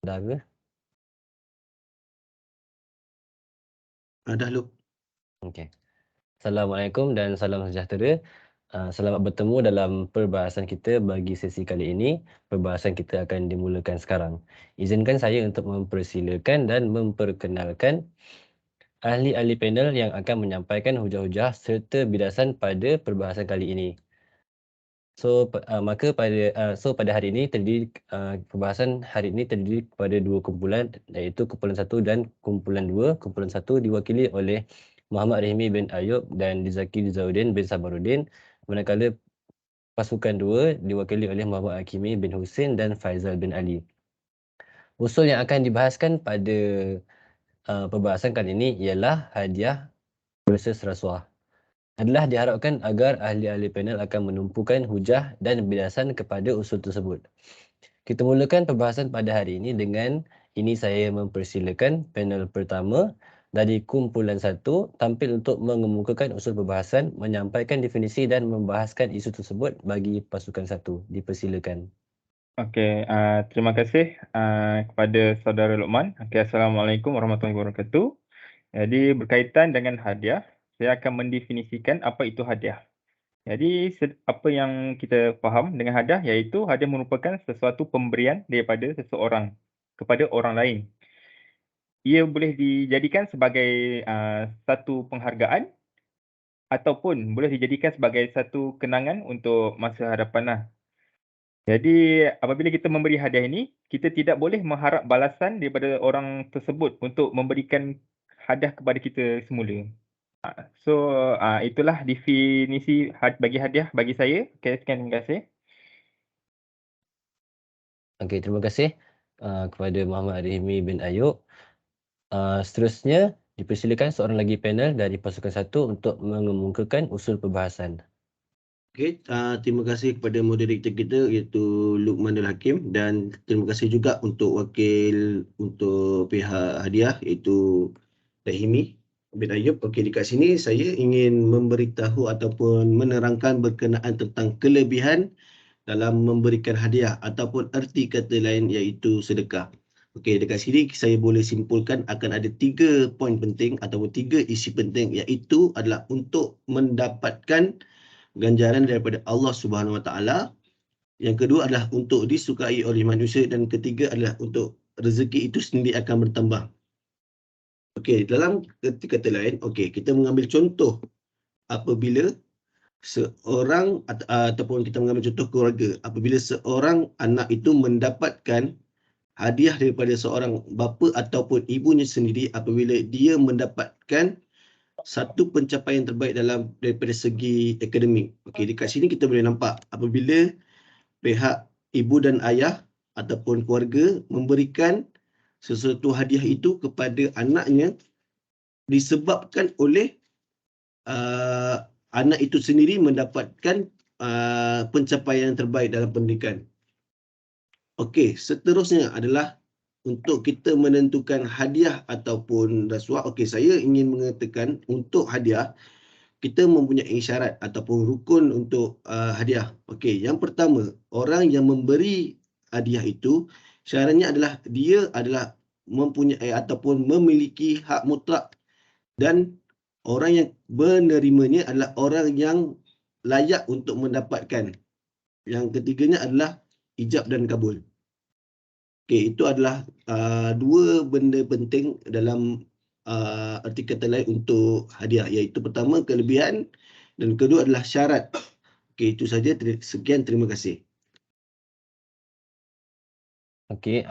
Dah ke? Dah Luk. Okey. Assalamualaikum dan salam sejahtera. Selamat bertemu dalam perbahasan kita bagi sesi kali ini. Perbahasan kita akan dimulakan sekarang. Izinkan saya untuk mempersilakan dan memperkenalkan ahli-ahli panel yang akan menyampaikan hujah-hujah serta bidasan pada perbahasan kali ini. Pada hari ini perbahasan hari ini terdiri kepada dua kumpulan, iaitu kumpulan 1 dan kumpulan 2. Kumpulan 1 diwakili oleh Muhammad Rahimi bin Ayub dan Dizaki Zaudin bin Sabaruddin, manakala pasukan 2 diwakili oleh Muhammad Hakimi bin Husin dan Faizal bin Ali. Usul yang akan dibahaskan pada perbahasan kali ini ialah hadiah versus rasuah. Adalah diharapkan agar ahli-ahli panel akan menumpukan hujah dan bidasan kepada usul tersebut. Kita mulakan perbahasan pada hari ini dengan ini saya mempersilakan panel pertama dari kumpulan 1 tampil untuk mengemukakan usul perbahasan, menyampaikan definisi dan membahaskan isu tersebut bagi pasukan 1. Dipersilakan. Okey, terima kasih kepada saudara Luqman. Okey, Assalamualaikum warahmatullahi wabarakatuh. Jadi berkaitan dengan hadiah, saya akan mendefinisikan apa itu hadiah. Jadi apa yang kita faham dengan hadiah iaitu hadiah merupakan sesuatu pemberian daripada seseorang kepada orang lain. Ia boleh dijadikan sebagai satu penghargaan ataupun boleh dijadikan sebagai satu kenangan untuk masa hadapan. Jadi apabila kita memberi hadiah ini, kita tidak boleh mengharap balasan daripada orang tersebut untuk memberikan hadiah kepada kita semula. Itulah definisi bagi hadiah bagi saya. Okey, sekian, terima kasih. Okey, terima kasih kepada Muhammad Rahimi bin Ayub. Seterusnya, dipersilakan seorang lagi panel dari pasukan 1 untuk mengemukakan usul perbahasan. Okey, terima kasih kepada moderator kita iaitu Luqmanul Hakim, dan terima kasih juga untuk wakil untuk pihak hadiah iaitu Rahimi bin Ayub. Okey, dekat sini saya ingin memberitahu ataupun menerangkan berkenaan tentang kelebihan dalam memberikan hadiah ataupun erti kata lain iaitu sedekah. Okey, dekat sini saya boleh simpulkan akan ada 3 poin penting ataupun 3 isi penting, iaitu adalah untuk mendapatkan ganjaran daripada Allah Subhanahu Wa Taala. Yang kedua adalah untuk disukai oleh manusia, dan ketiga adalah untuk rezeki itu sendiri akan bertambah. Okey, dalam kata lain, okey, kita mengambil contoh apabila seorang ataupun kita mengambil contoh keluarga, apabila seorang anak itu mendapatkan hadiah daripada seorang bapa ataupun ibunya sendiri apabila dia mendapatkan satu pencapaian terbaik daripada segi akademik. Okey, dekat sini kita boleh nampak apabila pihak ibu dan ayah ataupun keluarga memberikan sesuatu hadiah itu kepada anaknya disebabkan oleh anak itu sendiri mendapatkan pencapaian terbaik dalam pendidikan. Okey, seterusnya adalah untuk kita menentukan hadiah ataupun rasuah. Okey, saya ingin mengatakan untuk hadiah kita mempunyai syarat ataupun rukun untuk hadiah. Okey, yang pertama, orang yang memberi hadiah itu syaratnya adalah dia adalah mempunyai ataupun memiliki hak mutlak, dan orang yang menerimanya adalah orang yang layak untuk mendapatkan. Yang ketiganya adalah ijab dan kabul. Okey, itu adalah dua benda penting dalam erti kata lain untuk hadiah, iaitu pertama kelebihan dan kedua adalah syarat. Okey, itu saja. Sekian, terima kasih. Okey,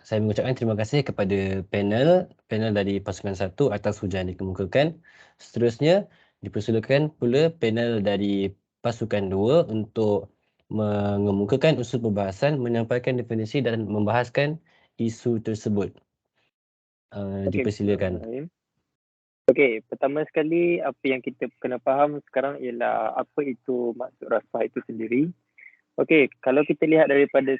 saya mengucapkan terima kasih kepada panel dari pasukan 1 atas hujah yang dikemukakan. Seterusnya, dipersilakan pula panel dari pasukan 2 untuk mengemukakan usul perbahasan, menyampaikan definisi dan membahaskan isu tersebut. Dipersilakan. Okey, pertama sekali apa yang kita kena faham sekarang ialah apa itu maksud rasuah itu sendiri. Okey, kalau kita lihat daripada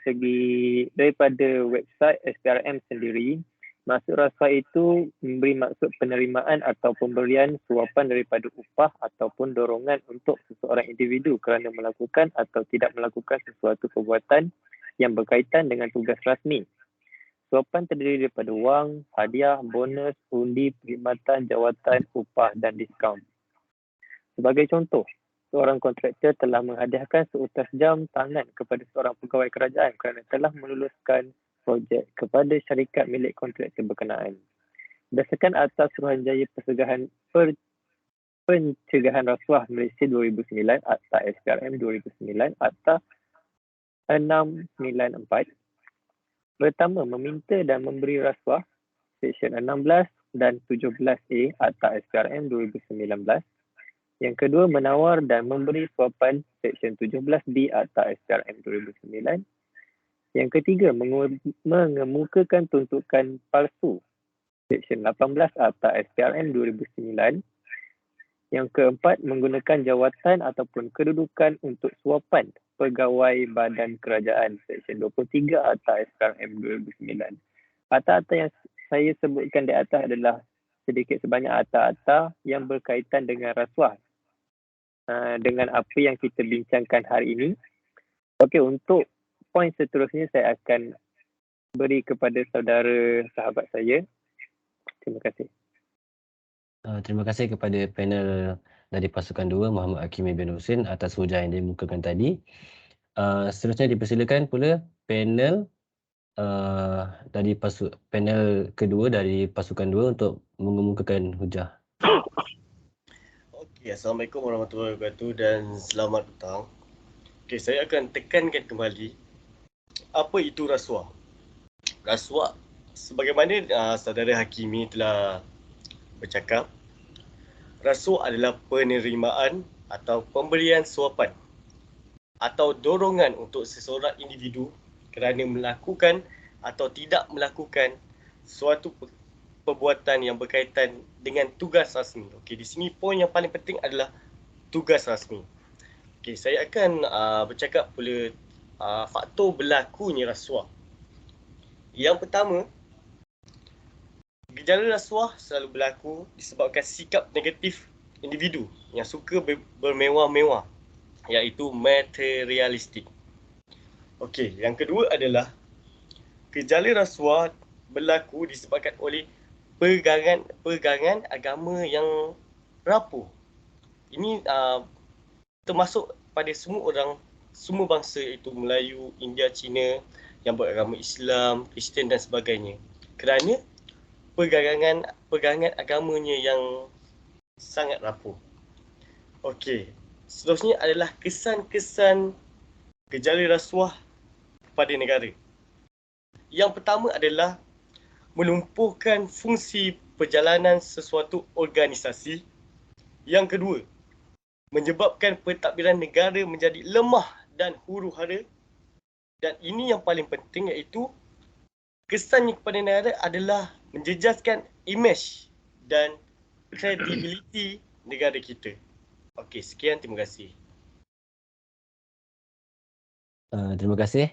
website SPRM sendiri, maksud rasuah itu memberi maksud penerimaan atau pemberian suapan daripada upah ataupun dorongan untuk seseorang individu kerana melakukan atau tidak melakukan sesuatu perbuatan yang berkaitan dengan tugas rasmi. Suapan terdiri daripada wang, hadiah, bonus, undi, perkhidmatan, jawatan, upah dan diskaun. Sebagai contoh, seorang kontraktor telah menghadiahkan seutas jam tangan kepada seorang pegawai kerajaan kerana telah meluluskan projek kepada syarikat milik kontraktor berkenaan. Berdasarkan Akta Suruhanjaya Pencegahan Rasuah Malaysia 2009, Akta SPRM 2009, Akta 694, pertama, meminta dan memberi rasuah, Seksyen 16 dan 17A Akta SPRM 2019. Yang kedua, menawar dan memberi suapan, Seksyen 17B Akta SPRM 2009. Yang ketiga, mengemukakan tuntukan palsu, Seksyen 18 Akta SPRM 2009. Yang keempat, menggunakan jawatan ataupun kedudukan untuk suapan pegawai badan kerajaan, Seksyen 23 Akta SPRM 2009. Akta-akta yang saya sebutkan di atas adalah sedikit sebanyak akta-akta yang berkaitan dengan rasuah dengan apa yang kita bincangkan hari ini. Okey, untuk poin seterusnya saya akan beri kepada saudara sahabat saya. Terima kasih. Terima kasih kepada panel dari pasukan 2 Muhammad Hakim bin Husin atas hujah yang dimukakan tadi. Seterusnya dipersilakan pula panel dari panel kedua dari pasukan 2 untuk mengemukakan hujah. Okey, Assalamualaikum warahmatullahi wabarakatuh dan selamat petang. Okey, saya akan tekankan kembali apa itu rasuah. Rasuah sebagaimana saudara Hakimi telah bercakap, rasuah adalah penerimaan atau pemberian suapan atau dorongan untuk seseorang individu kerana melakukan atau tidak melakukan suatu perbuatan yang berkaitan dengan tugas rasmi. Okey, di sini poin yang paling penting adalah tugas rasmi. Okey, saya akan bercakap pula faktor berlakunya rasuah. Yang pertama, gejala rasuah selalu berlaku disebabkan sikap negatif individu yang suka bermewah-mewah, iaitu materialistik. Okey, yang kedua adalah gejala rasuah berlaku disebabkan oleh pegangan agama yang rapuh. Ini termasuk pada semua orang, semua bangsa, iaitu Melayu, India, Cina yang beragama Islam, Kristian dan sebagainya. Kerana pegangan agamanya yang sangat rapuh. Okey, seterusnya adalah kesan-kesan gejala rasuah kepada negara. Yang pertama adalah melumpuhkan fungsi perjalanan sesuatu organisasi. Yang kedua, menyebabkan pentadbiran negara menjadi lemah dan huru-hara. Dan ini yang paling penting, iaitu kesannya kepada negara adalah menjejaskan imej dan kredibiliti negara kita. Okey, sekian, terima kasih. Terima kasih.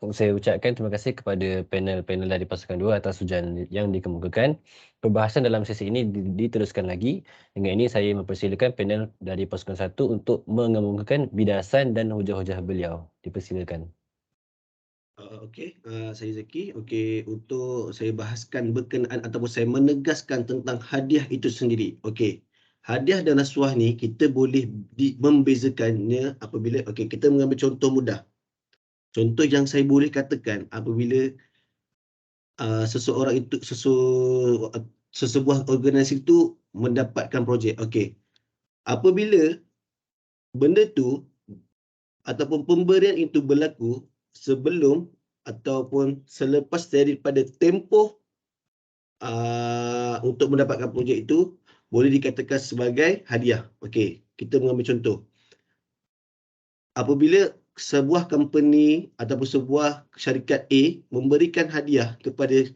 Saya ucapkan terima kasih kepada panel-panel dari pasukan 2 atas hujan yang dikemukakan. Perbahasan dalam sesi ini diteruskan lagi. Dengan ini saya mempersilakan panel dari pasukan 1 untuk mengemukakan bidasan dan hujah-hujah beliau. Dipersilakan. Okey, saya Zaki. Okey, untuk saya bahaskan berkenaan ataupun saya menegaskan tentang hadiah itu sendiri. Okey, hadiah dan rasuah ni kita boleh membezakannya apabila kita mengambil contoh mudah. Contoh yang saya boleh katakan apabila seseorang itu sesebuah organisasi itu mendapatkan projek. Okey, apabila benda tu ataupun pemberian itu berlaku sebelum ataupun selepas daripada tempoh untuk mendapatkan projek itu, boleh dikatakan sebagai hadiah. Okey, kita mengambil contoh. Apabila sebuah company ataupun sebuah syarikat A memberikan hadiah kepada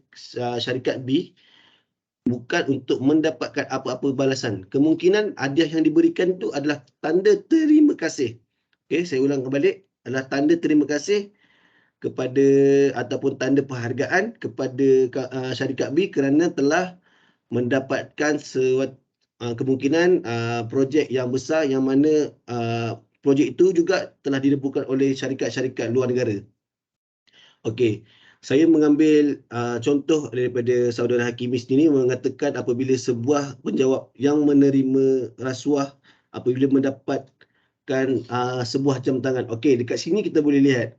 syarikat B bukan untuk mendapatkan apa-apa balasan. Kemungkinan hadiah yang diberikan itu adalah tanda terima kasih. Okey, saya ulang kembali, adalah tanda terima kasih kepada ataupun tanda penghargaan kepada syarikat B kerana telah mendapatkan kemungkinan projek yang besar yang mana projek itu juga telah dilebuhkan oleh syarikat-syarikat luar negara. Okey, saya mengambil contoh daripada saudara Hakimi sendiri mengatakan apabila sebuah penjawab yang menerima rasuah apabila mendapatkan sebuah jam tangan. Okey, dekat sini kita boleh lihat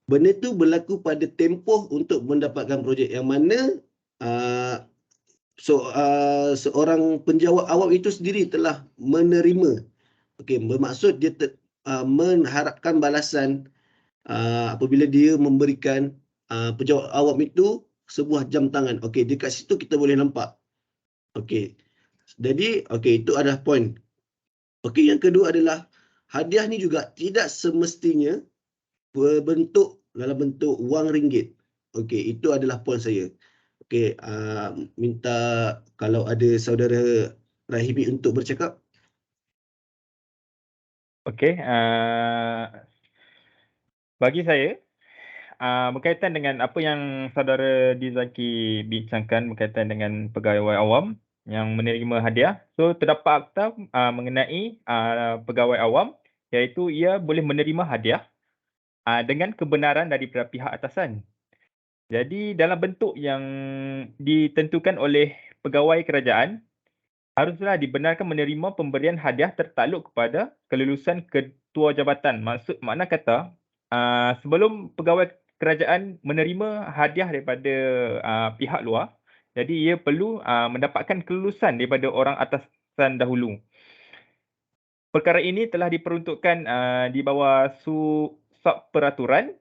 benda tu berlaku pada tempoh untuk mendapatkan projek yang mana seorang penjawab awam itu sendiri telah menerima. Okey, bermaksud dia mengharapkan balasan apabila dia memberikan penjawab awam itu sebuah jam tangan. Okey, dekat situ kita boleh nampak. Okey. Jadi, okey, itu adalah poin. Okey, yang kedua adalah hadiah ni juga tidak semestinya dalam bentuk wang ringgit. Okey, itu adalah poin saya. Okey, minta kalau ada saudara Rahimi untuk bercakap. Okey, bagi saya, berkaitan dengan apa yang saudara Dizaki bincangkan berkaitan dengan pegawai awam yang menerima hadiah. So, terdapat akta mengenai pegawai awam iaitu ia boleh menerima hadiah dengan kebenaran daripada pihak atasan. Jadi dalam bentuk yang ditentukan oleh pegawai kerajaan, haruslah dibenarkan menerima pemberian hadiah tertakluk kepada kelulusan ketua jabatan. Makna kata, sebelum pegawai kerajaan menerima hadiah daripada pihak luar, jadi ia perlu mendapatkan kelulusan daripada orang atasan dahulu. Perkara ini telah diperuntukkan di bawah sub peraturan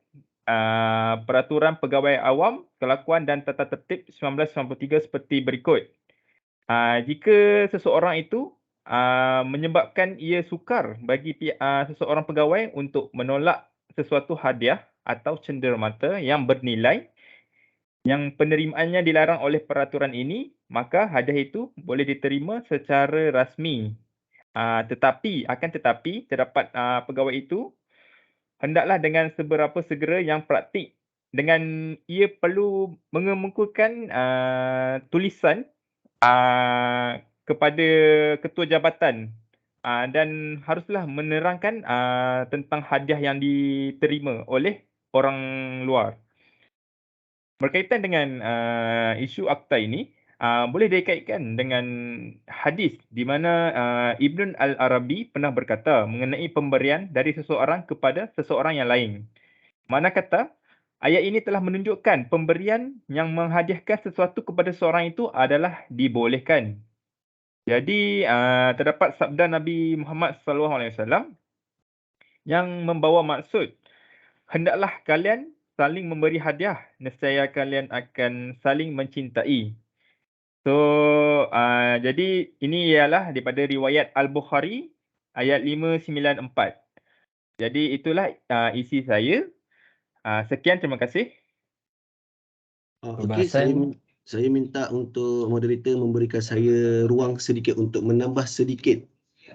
Peraturan Pegawai Awam, Kelakuan dan Tata Tertib 1993 seperti berikut. Jika seseorang itu menyebabkan ia sukar bagi seseorang pegawai untuk menolak sesuatu hadiah atau cenderamata yang bernilai yang penerimaannya dilarang oleh peraturan ini, maka hadiah itu boleh diterima secara rasmi. Tetapi terdapat pegawai itu hendaklah dengan seberapa segera yang praktik dengan ia perlu mengemukakan tulisan kepada ketua jabatan dan haruslah menerangkan tentang hadiah yang diterima oleh orang luar. Berkaitan dengan isu akta ini, boleh dikaitkan dengan hadis di mana Ibn Al-Arabi pernah berkata mengenai pemberian dari seseorang kepada seseorang yang lain. Mana kata, ayat ini telah menunjukkan pemberian yang menghadiahkan sesuatu kepada seseorang itu adalah dibolehkan. Jadi, terdapat sabda Nabi Muhammad SAW yang membawa maksud, hendaklah kalian saling memberi hadiah, nescaya kalian akan saling mencintai. So, jadi ini ialah daripada riwayat Al-Bukhari ayat 594. Jadi itulah isi saya. Sekian, terima kasih. Okey, saya minta untuk moderator memberikan saya ruang sedikit untuk menambah sedikit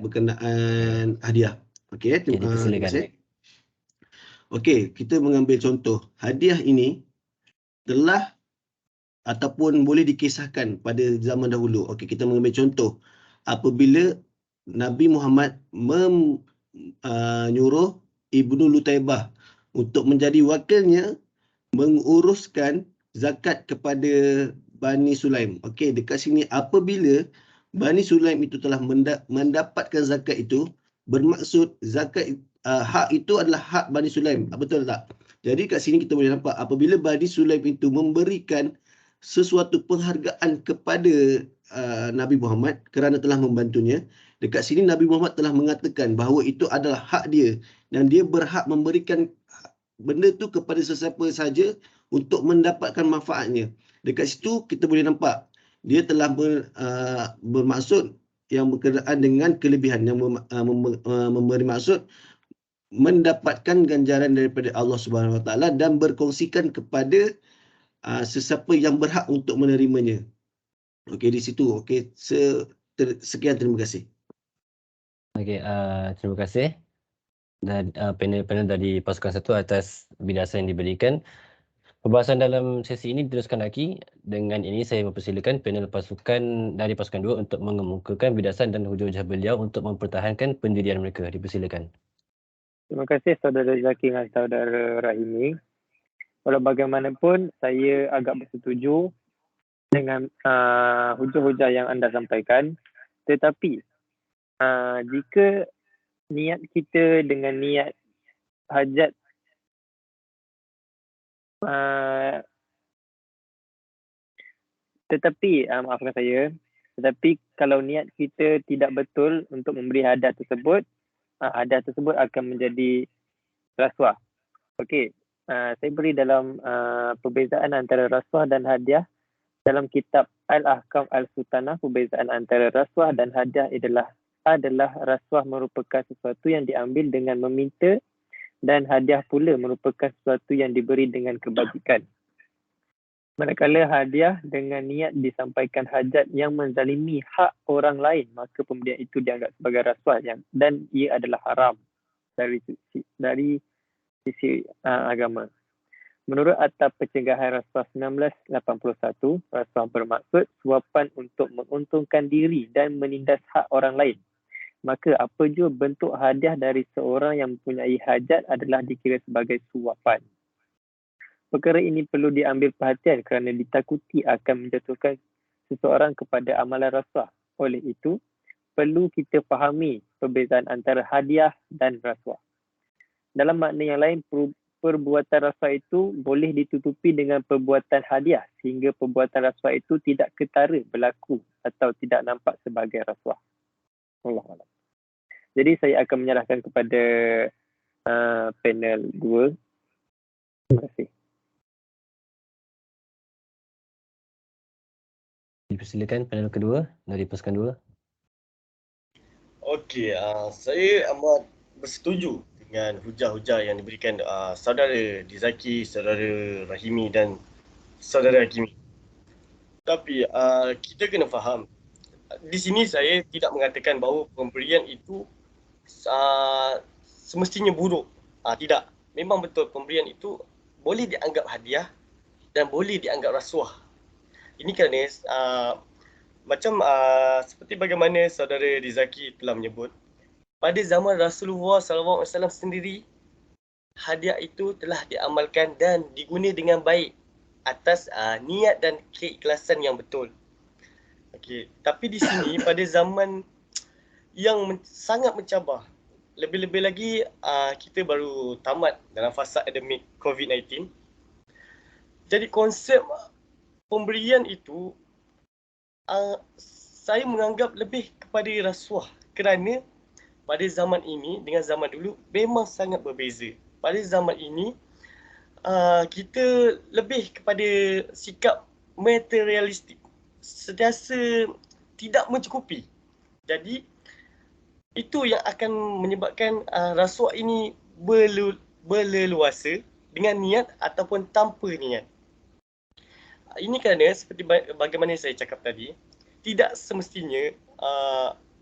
berkenaan hadiah. Okey, terima kasih. Okey, kita mengambil contoh. Hadiah ini telah ataupun boleh dikisahkan pada zaman dahulu. Okey, kita mengambil contoh. Apabila Nabi Muhammad menyuruh Ibnu Lutaybah untuk menjadi wakilnya menguruskan zakat kepada Bani Sulaim. Okey, dekat sini apabila Bani Sulaim itu telah mendapatkan zakat itu, bermaksud zakat hak itu adalah hak Bani Sulaim. Betul tak? Jadi kat sini kita boleh nampak apabila Bani Sulaim itu memberikan sesuatu penghargaan kepada Nabi Muhammad kerana telah membantunya, dekat sini Nabi Muhammad telah mengatakan bahawa itu adalah hak dia dan dia berhak memberikan benda tu kepada sesiapa saja untuk mendapatkan manfaatnya. Dekat situ kita boleh nampak dia telah bermaksud yang berkenaan dengan kelebihan yang memberi maksud mendapatkan ganjaran daripada Allah Subhanahu Wa Taala dan berkongsikan kepada sesiapa yang berhak untuk menerimanya. Okey, di situ. Okey, sekian, terima kasih. Okey, terima kasih dan panel dari pasukan 1 atas bidasa yang diberikan. Pembahasan dalam sesi ini diteruskan lagi. Dengan ini saya mempersilakan panel pasukan dari pasukan 2 untuk mengemukakan bidasan dan hujah-hujah beliau untuk mempertahankan pendirian mereka. Dipersilakan. Terima kasih saudara Zaki dan saudara Rahimi. Walau bagaimanapun, saya agak bersetuju dengan hujah-hujah yang anda sampaikan. Tetapi, jika niat kita dengan niat hajat maafkan saya, tetapi kalau niat kita tidak betul untuk memberi hadiah tersebut akan menjadi rasuah. Okey, saya beri dalam perbezaan antara rasuah dan hadiah dalam kitab Al-Ahkam Al-Sultanah. Perbezaan antara rasuah dan hadiah adalah rasuah merupakan sesuatu yang diambil dengan meminta dan hadiah pula merupakan sesuatu yang diberi dengan kebajikan. Manakala hadiah dengan niat disampaikan hajat yang menzalimi hak orang lain, maka pemberian itu dianggap sebagai rasuah dan ia adalah haram dari sisi agama. Menurut Akta Pencegahan Rasuah 1981, rasuah bermaksud suapan untuk menguntungkan diri dan menindas hak orang lain. Maka apa jua bentuk hadiah dari seorang yang mempunyai hajat adalah dikira sebagai suapan. Perkara ini perlu diambil perhatian kerana ditakuti akan menjatuhkan seseorang kepada amalan rasuah. Oleh itu, perlu kita fahami perbezaan antara hadiah dan rasuah. Dalam makna yang lain, perbuatan rasuah itu boleh ditutupi dengan perbuatan hadiah sehingga perbuatan rasuah itu tidak ketara berlaku atau tidak nampak sebagai rasuah. Allahuakbar. Jadi saya akan menyerahkan kepada panel 2. Terima kasih. Dipersilakan panel kedua dari pasukan 2. Okey, saya amat bersetuju dengan hujah-hujah yang diberikan saudara Dizaki, saudara Rahimi dan saudara Hakimi. Tapi kita kena faham, di sini saya tidak mengatakan bahawa pemberian itu semestinya buruk. Tidak. Memang betul pemberian itu boleh dianggap hadiah dan boleh dianggap rasuah. Ini kerana seperti bagaimana saudara Dizaki telah menyebut, pada zaman Rasulullah SAW sendiri, hadiah itu telah diamalkan dan diguna dengan baik atas niat dan keikhlasan yang betul. Okey, tapi di sini pada zaman yang sangat mencabar, lebih-lebih lagi kita baru tamat dalam fasa akademik COVID-19. Jadi konsep pemberian itu saya menganggap lebih kepada rasuah kerana pada zaman ini dengan zaman dulu memang sangat berbeza. Pada zaman ini kita lebih kepada sikap materialistik, sentiasa tidak mencukupi. Jadi itu yang akan menyebabkan rasuah ini berleluasa dengan niat ataupun tanpa niat. Ini kerana seperti bagaimana saya cakap tadi, tidak semestinya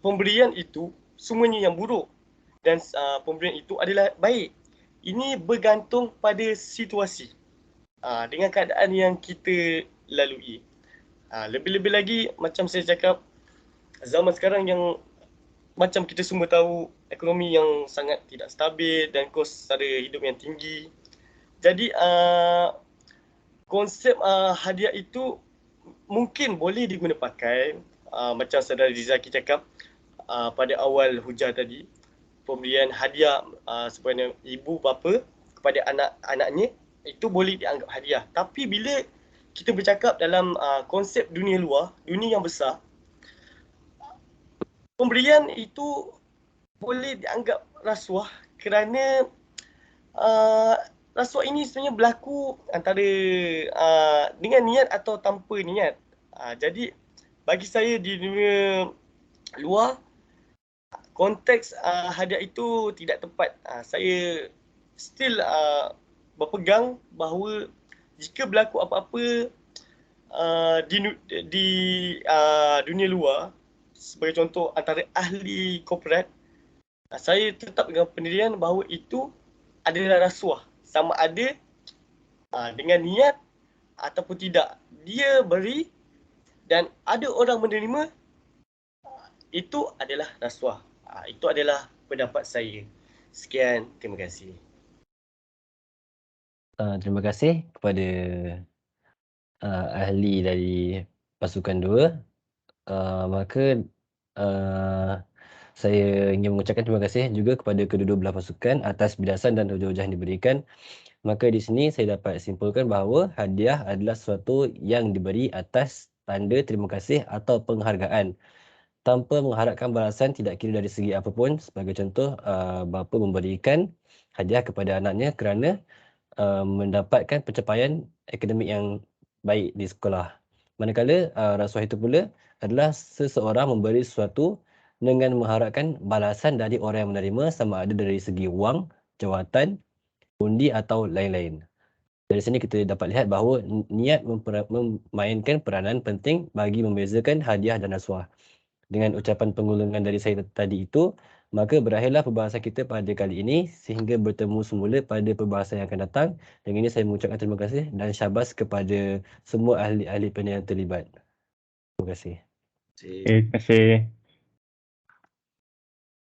pemberian itu semuanya yang buruk dan pemberian itu adalah baik. Ini bergantung pada situasi dengan keadaan yang kita lalui. Lebih-lebih lagi macam saya cakap, zaman sekarang yang macam kita semua tahu ekonomi yang sangat tidak stabil dan kos sara hidup yang tinggi. Jadi konsep hadiah itu mungkin boleh diguna pakai macam saudara Dizaki cakap pada awal hujah tadi, pemberian hadiah sebenarnya ibu bapa kepada anak-anaknya itu boleh dianggap hadiah. Tapi bila kita bercakap dalam konsep dunia luar, dunia yang besar, pemberian itu boleh dianggap rasuah kerana rasuah ini sebenarnya berlaku antara dengan niat atau tanpa niat. Jadi bagi saya di dunia luar, konteks hadiah itu tidak tepat. Saya still berpegang bahawa jika berlaku apa-apa di dunia luar, sebagai contoh antara ahli korporat, saya tetap dengan pendirian bahawa itu adalah rasuah. Sama ada dengan niat ataupun tidak. Dia beri dan ada orang menerima, itu adalah rasuah. Itu adalah pendapat saya. Sekian, terima kasih. Terima kasih kepada ahli dari pasukan 2. Maka saya ingin mengucapkan terima kasih juga kepada kedua-dua belah pasukan atas bidasan dan hujah-hujah yang diberikan. Maka di sini saya dapat simpulkan bahawa hadiah adalah sesuatu yang diberi atas tanda terima kasih atau penghargaan tanpa mengharapkan balasan, tidak kira dari segi apapun. Sebagai contoh, bapa memberikan hadiah kepada anaknya kerana mendapatkan pencapaian akademik yang baik di sekolah. Manakala rasuah itu pula adalah seseorang memberi sesuatu dengan mengharapkan balasan dari orang yang menerima, sama ada dari segi wang, jawatan, undi atau lain-lain. Dari sini kita dapat lihat bahawa niat memainkan peranan penting bagi membezakan hadiah dan rasuah. Dengan ucapan pengulungan dari saya tadi itu, maka berakhirlah perbahasan kita pada kali ini sehingga bertemu semula pada perbahasan yang akan datang. Dengan ini saya mengucapkan terima kasih dan syabas kepada semua ahli-ahli panel yang terlibat. Terima kasih. Terima kasih. Terima kasih.